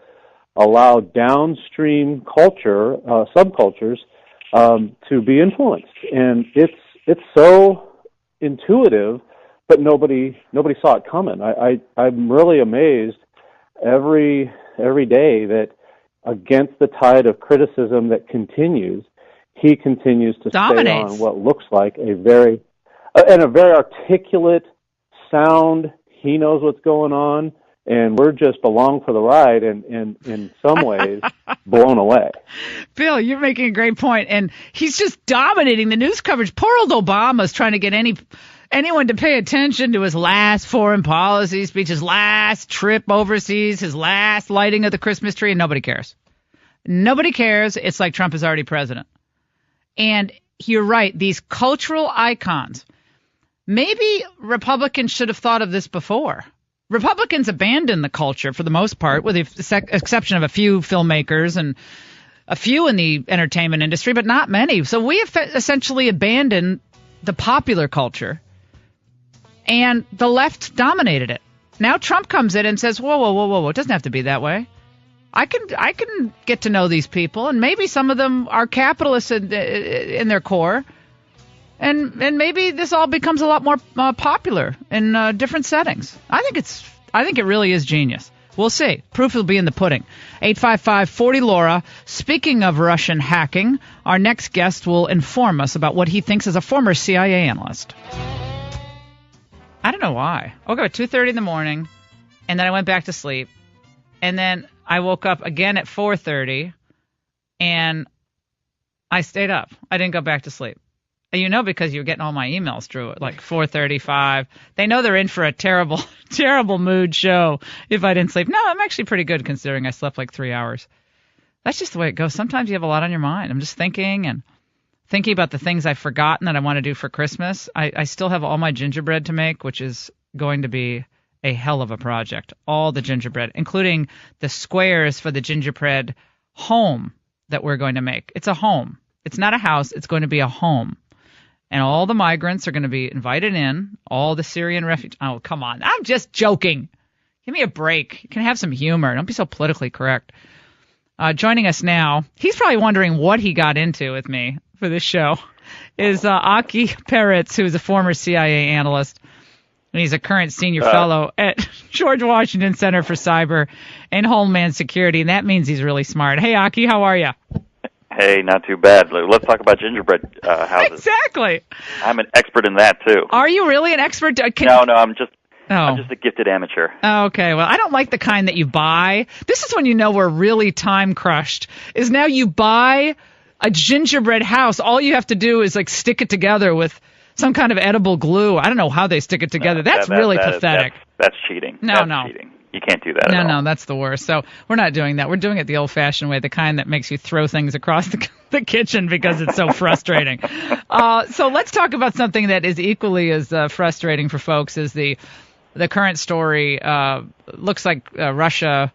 allow downstream culture, subcultures, to be influenced. And it's so intuitive, but nobody saw it coming. I'm really amazed every day that against the tide of criticism that continues, he continues to stay on what looks like a very articulate sound. He knows what's going on, and we're just along for the ride, and in some ways blown away. Bill, you're making a great point, and he's just dominating the news coverage. Poor old Obama's trying to get anyone to pay attention to his last foreign policy speech, his last trip overseas, his last lighting of the Christmas tree, and nobody cares. Nobody cares. It's like Trump is already president. And you're right, these cultural icons. Maybe Republicans should have thought of this before. Republicans abandoned the culture for the most part, with the exception of a few filmmakers and a few in the entertainment industry, but not many. So we have essentially abandoned the popular culture, and the left dominated it. Now Trump comes in and says, whoa, it doesn't have to be that way. I can get to know these people, and maybe some of them are capitalists in their core, and maybe this all becomes a lot more popular in different settings. I think it really is genius. We'll see. Proof will be in the pudding. 855-40-LAURA. Speaking of Russian hacking, our next guest will inform us about what he thinks as a former CIA analyst. I don't know why. I woke up at 2:30 in the morning, and then I went back to sleep, and then I woke up again at 4:30, and I stayed up. I didn't go back to sleep. You know, because you're getting all my emails through it, like 4:35. They know they're in for a terrible, terrible mood show if I didn't sleep. No, I'm actually pretty good considering I slept like 3 hours. That's just the way it goes. Sometimes you have a lot on your mind. I'm just thinking about the things I've forgotten that I want to do for Christmas. I still have all my gingerbread to make, which is going to be a hell of a project. All the gingerbread, including the squares for the gingerbread home that we're going to make. It's a home. It's not a house. It's going to be a home. And all the migrants are going to be invited in, all the Syrian refugees. Oh, come on. I'm just joking. Give me a break. You can have some humor. Don't be so politically correct. Joining us now, he's probably wondering what he got into with me for this show, is Aki Peretz, who is a former CIA analyst. And he's a current senior fellow at George Washington Center for Cyber and Homeland Security. And that means he's really smart. Hey, Aki, how are you? Hey, not too bad. Let's talk about gingerbread houses. Exactly. I'm an expert in that, too. Are you really an expert? No, I'm just a gifted amateur. Okay, well, I don't like the kind that you buy. This is when you know we're really time crushed, is now you buy a gingerbread house. All you have to do is, like, stick it together with some kind of edible glue. I don't know how they stick it together. That's really pathetic. That's cheating. No. Cheating. You can't do that at all. No, that's the worst. So we're not doing that. We're doing it the old-fashioned way, the kind that makes you throw things across the kitchen because it's so frustrating. So let's talk about something that is equally as frustrating for folks as the the current story looks like Russia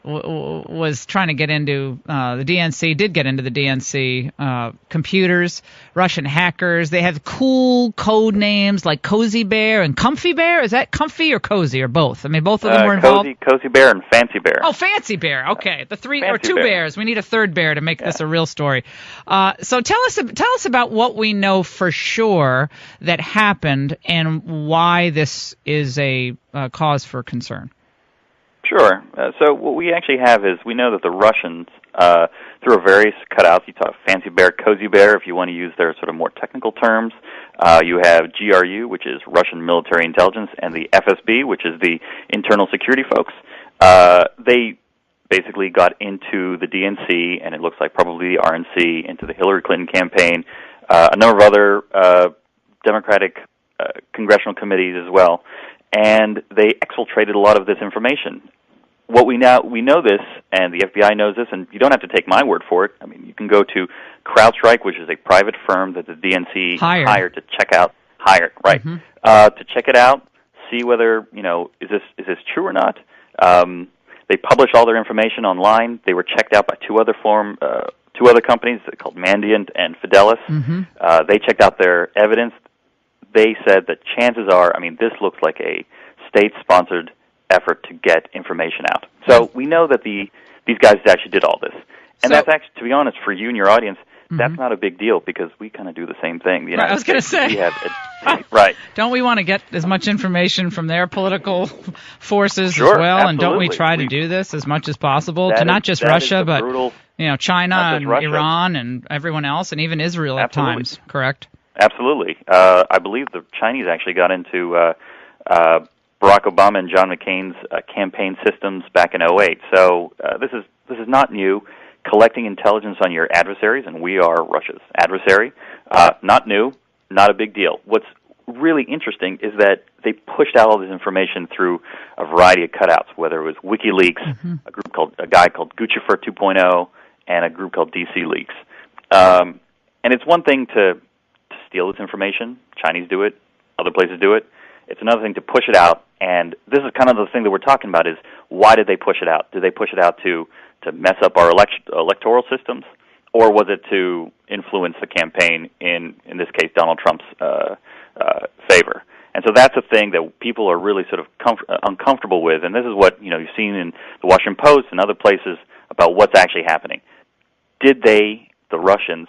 was trying to get into the DNC, did get into the DNC computers, Russian hackers. They have cool code names like Cozy Bear and Comfy Bear. Is that Comfy or Cozy or both? I mean, both of them were involved. Cozy Bear and Fancy Bear. Oh, Fancy Bear. Okay. The three Fancy or two Bear. bears. We need a third bear to make this a real story. So tell us about what we know for sure that happened and why this is a cause for concern. Sure. So what we actually have is we know that the Russians, through various cutouts, you talk Fancy Bear, Cozy Bear, if you want to use their sort of more technical terms. You have GRU, which is Russian Military Intelligence, and the FSB, which is the internal security folks. They basically got into the DNC, and it looks like probably the RNC, into the Hillary Clinton campaign, a number of other Democratic congressional committees as well, and they exfiltrated a lot of this information. What we know this, and the FBI knows this, and you don't have to take my word for it. I mean, you can go to CrowdStrike, which is a private firm that the DNC hired to check out. To check it out, see whether is this true or not. They publish all their information online. They were checked out by two other companies called Mandiant and Fidelis. They checked out their evidence. They said that chances are, this looks like a state-sponsored effort to get information out. So we know that these guys actually did all this. And that's actually, to be honest, for you and your audience, that's not a big deal because we kind of do the same thing. I was going to say. Right. Don't we want to get as much information from their political forces as well? Absolutely. And don't we try to do this as much as possible to not just Russia, but China and Iran and everyone else, and even Israel at times, correct? Absolutely. I believe the Chinese actually got into Barack Obama and John McCain's campaign systems back in 2008. So this is not new. Collecting intelligence on your adversaries, and we are Russia's adversary, not new, not a big deal. What's really interesting is that they pushed out all this information through a variety of cutouts, whether it was WikiLeaks, a guy called Guccifer 2.0, and a group called DC Leaks. And it's one thing to steal this information. Chinese do it. Other places do it. It's another thing to push it out. And this is kind of the thing that we're talking about is why did they push it out? Did they push it out to mess up our electoral systems? Or was it to influence the campaign, in this case, Donald Trump's favor? And so that's a thing that people are really sort of uncomfortable with. And this is what you've seen in the Washington Post and other places about what's actually happening. Did they, the Russians,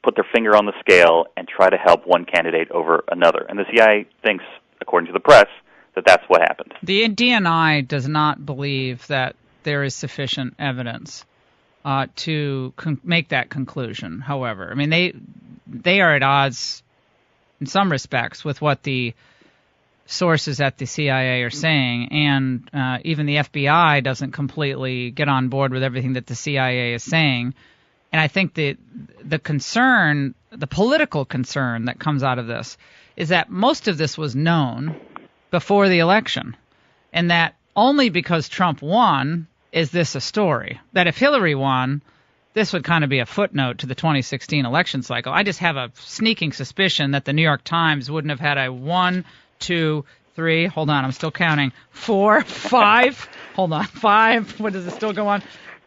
put their finger on the scale and try to help one candidate over another? And the CIA thinks, according to the press, that that's what happened. The DNI does not believe that there is sufficient evidence to make that conclusion. However, they are at odds in some respects with what the sources at the CIA are saying, and even the FBI doesn't completely get on board with everything that the CIA is saying. And I think the concern, the political concern that comes out of this, is that most of this was known before the election, and that only because Trump won is this a story. That if Hillary won, this would kind of be a footnote to the 2016 election cycle. I just have a sneaking suspicion that the New York Times wouldn't have had a 1, 2, 3, hold on, I'm still counting, 4, 5, hold on, 5, what does it still go on?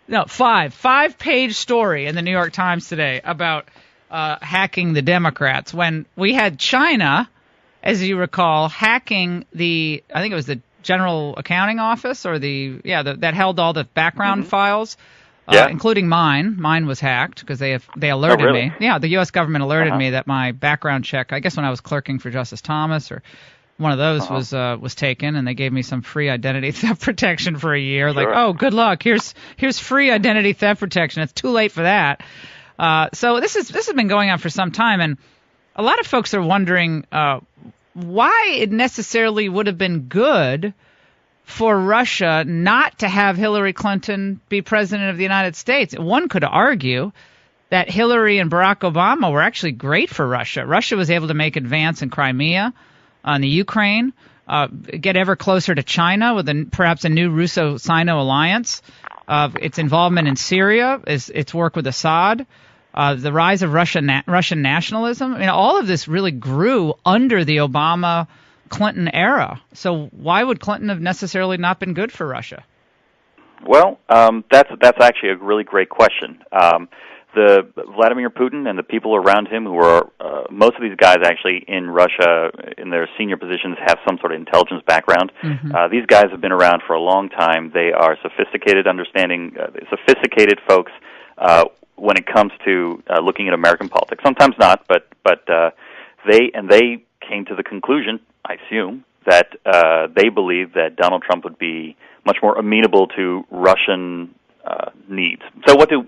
No, 5-page story in the New York Times today about hacking the Democrats when we had China, as you recall, hacking I think it was the General Accounting Office or that held all the background files, including mine. Mine was hacked because they alerted me. Yeah, the U.S. government alerted me that my background check, I guess when I was clerking for Justice Thomas or one of those was taken, and they gave me some free identity theft protection for a year. Sure. Like, oh, good luck. Here's free identity theft protection. It's too late for that. So this has been going on for some time, and a lot of folks are wondering why it necessarily would have been good for Russia not to have Hillary Clinton be president of the United States. One could argue that Hillary and Barack Obama were actually great for Russia. Russia was able to make advance in Crimea, on the Ukraine, get ever closer to China with perhaps a new Russo-Sino alliance, its involvement in Syria, its work with Assad, the rise of Russian nationalism. All of this really grew under the Obama Clinton era. So why would Clinton have necessarily not been good for Russia? Well, that's actually a really great question. The Vladimir Putin and the people around him, who are most of these guys actually in Russia in their senior positions, have some sort of intelligence background. Mm-hmm. These guys have been around for a long time. They are sophisticated folks when it comes to looking at American politics. Sometimes not, but they came to the conclusion, I assume, that they believe that Donald Trump would be much more amenable to Russian needs. So what do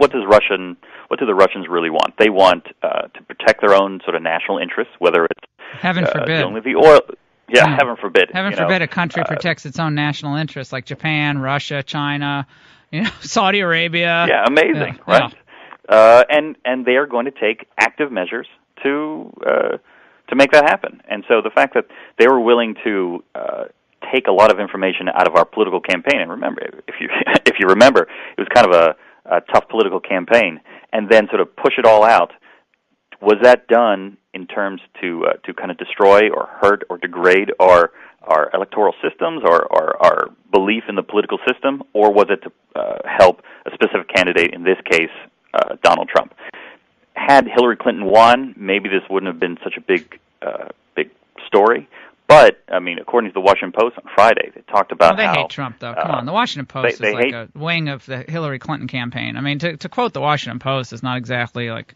the Russians really want? They want to protect their own sort of national interests, whether it's heaven forbid dealing with the oil. Yeah, heaven forbid. Heaven forbid a country protects its own national interests, like Japan, Russia, China, Saudi Arabia. Yeah, amazing, right? Yeah. And they are going to take active measures to make that happen. And so the fact that they were willing to take a lot of information out of our political campaign, and remember, if you remember, it was kind of a tough political campaign, and then sort of push it all out. Was that done in terms to kind of destroy or hurt or degrade our electoral systems or our belief in the political system, or was it to help a specific candidate, in this case, Donald Trump? Had Hillary Clinton won, maybe this wouldn't have been such a big story. But, I mean, according to the Washington Post on Friday, they talked about they hate Trump, though. Come on, the Washington Post is like a wing of the Hillary Clinton campaign. I mean, to quote the Washington Post is not exactly like,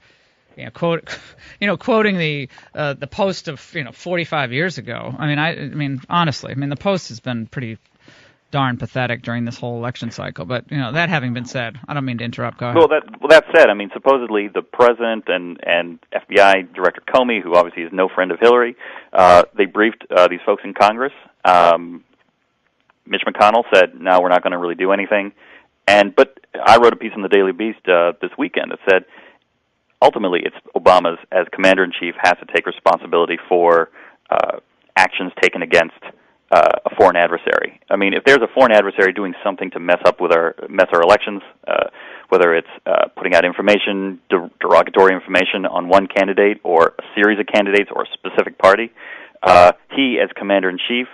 quoting the Post of 45 years ago. I mean, honestly, the Post has been pretty darn pathetic during this whole election cycle. But that having been said, I don't mean to interrupt. Go ahead. Well, that said, supposedly the president and FBI Director Comey, who obviously is no friend of Hillary, they briefed these folks in Congress. Mitch McConnell said, "No, we're not going to really do anything." But I wrote a piece in the Daily Beast this weekend that said, ultimately, it's Obama's, as commander-in-chief, has to take responsibility for actions taken against a foreign adversary. If there's a foreign adversary doing something to mess our elections, whether it's putting out information, derogatory information on one candidate or a series of candidates or a specific party, he, as commander-in-chief,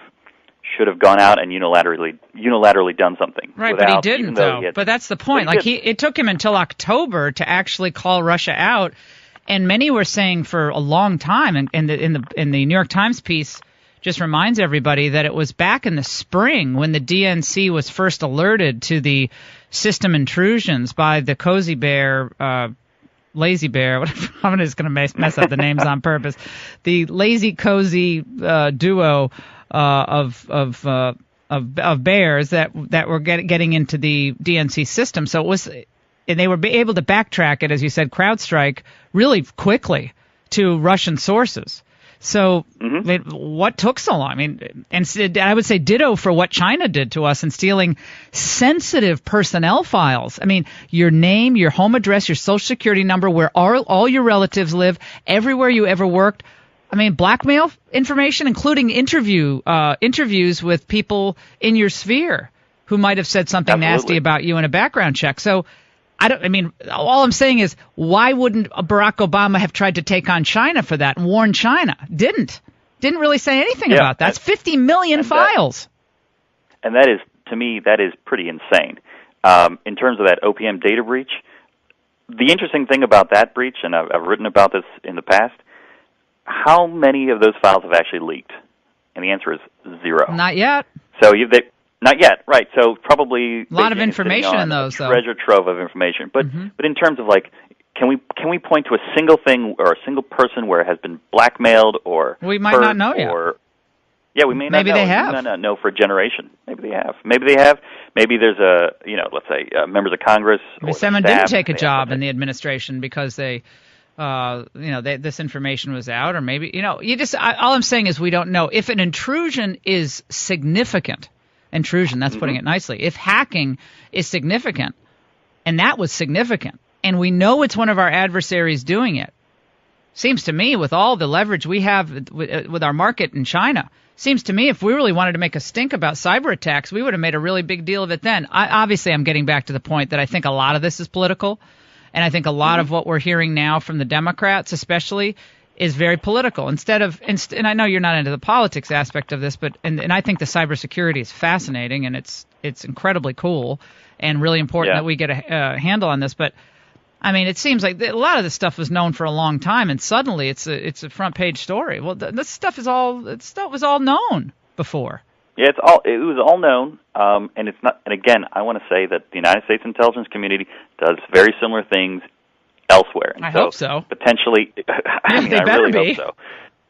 should have gone out and unilaterally done something. Right, but he didn't, though. But that's the point. It took him until October to actually call Russia out, and many were saying for a long time, and in the New York Times piece just reminds everybody that it was back in the spring when the DNC was first alerted to the system intrusions by the Cozy Bear, Lazy Bear, whatever. I'm just going to mess up the names on purpose. The Lazy Cozy duo of bears that were getting into the DNC system. So it was, and they were able to backtrack it, as you said, CrowdStrike, really quickly to Russian sources. So what took so long? And I would say ditto for what China did to us in stealing sensitive personnel files. Your name, your home address, your social security number, where all your relatives live, everywhere you ever worked. Blackmail information, including interviews with people in your sphere who might have said something nasty about you in a background check. So all I'm saying is, why wouldn't Barack Obama have tried to take on China for that and warn China? Didn't really say anything about that. It's 50 million files. And that is, to me, that is pretty insane. In terms of that OPM data breach, the interesting thing about that breach, and I've written about this in the past, how many of those files have actually leaked? And the answer is 0. Not yet. So not yet, right? So probably a lot of information in those, though. Treasure trove of information. But in terms of can we point to a single thing or a single person where it has been blackmailed or we might not know yet? Yeah, we may not know. Maybe they have. We may not know for a generation. Maybe they have. Maybe there's let's say members of Congress. Maybe someone didn't take a job in the administration because they. This information was out, or maybe all I'm saying is we don't know. If an intrusion is significant, that's putting it nicely. If hacking is significant, and that was significant, and we know it's one of our adversaries doing it, seems to me, with all the leverage we have with our market in China, seems to me if we really wanted to make a stink about cyber attacks, we would have made a really big deal of it then. Obviously, I'm getting back to the point that I think a lot of this is political. And I think a lot of what we're hearing now from the Democrats especially is very political. And I know you're not into the politics aspect of this, but and I think the cybersecurity is fascinating, and it's incredibly cool and really important that we get a handle on this. But I mean, it seems like a lot of this stuff was known for a long time, and suddenly it's a front page story. Well, this stuff was all known before. Yeah, it was all known, and it's not. And again, I want to say that the United States intelligence community does very similar things elsewhere. And I hope so. Potentially, I really hope so.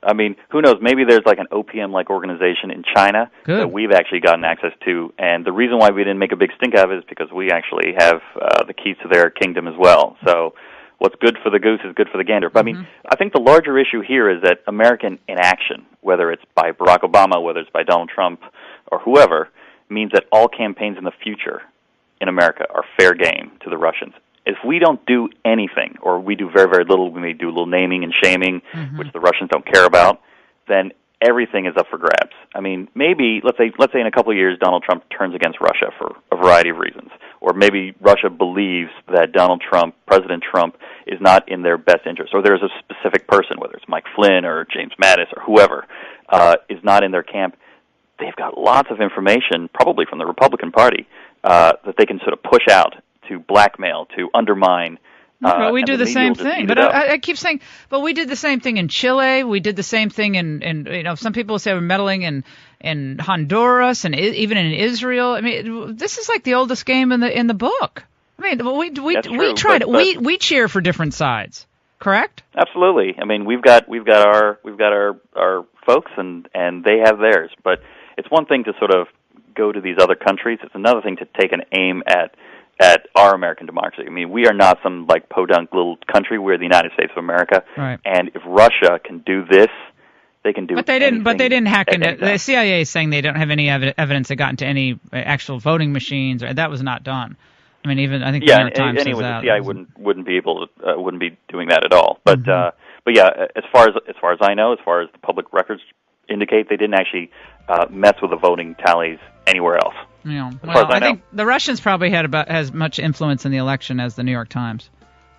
I mean, who knows? Maybe there's like an OPM-like organization in China that we've actually gotten access to, and the reason why we didn't make a big stink out of it is because we actually have the keys to their kingdom as well. So what's good for the goose is good for the gander. But I mean, I think the larger issue here is that American inaction, whether it's by Barack Obama, whether it's by Donald Trump, or whoever, means that all campaigns in the future in America are fair game to the Russians. If we don't do anything, or we do very, very little, we may do a little naming and shaming, which the Russians don't care about, then everything is up for grabs. I mean, maybe, let's say in a couple of years, Donald Trump turns against Russia for a variety of reasons. Or maybe Russia believes that President Trump, is not in their best interest. Or there's a specific person, whether it's Mike Flynn or James Mattis or whoever, is not in their camp. They've got lots of information, probably from the Republican Party, that they can sort of push out to blackmail, to undermine. But we do the same thing. But I keep saying, but we did the same thing in Chile. We did the same thing in some people say we're meddling in Honduras and even in Israel. I mean, this is like the oldest game in the book. I mean, we tried it. We cheer for different sides. Correct? Absolutely. I mean, we've got our folks and they have theirs. But it's one thing to sort of go to these other countries. It's another thing to take an aim at our American democracy. I mean, we are not some like podunk little country. We're the United States of America. Right. And if Russia can do this, they can do. But they didn't hack into. The CIA is saying they don't have any evidence that got into any actual voting machines, or that was not done. I mean, even I think the New York Times says that. The CIA wouldn't be able to wouldn't be doing that at all. But yeah, as far as I know, as far as the public records indicate, they didn't actually mess with the voting tallies anywhere else. Yeah. Well, I think the Russians probably had about as much influence in the election as the New York Times.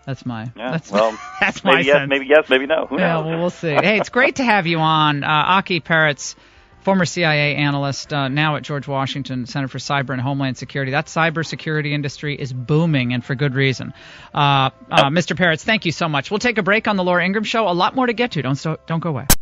That's my that's my sense. Maybe yes, maybe no. Who knows? Well, we'll see. Hey, it's great to have you on, Aki Peretz, former CIA analyst, now at George Washington Center for Cyber and Homeland Security. That cybersecurity industry is booming, and for good reason. Mr. Peretz, thank you so much. We'll take a break on the Laura Ingraham Show. A lot more to get to. Don't go away.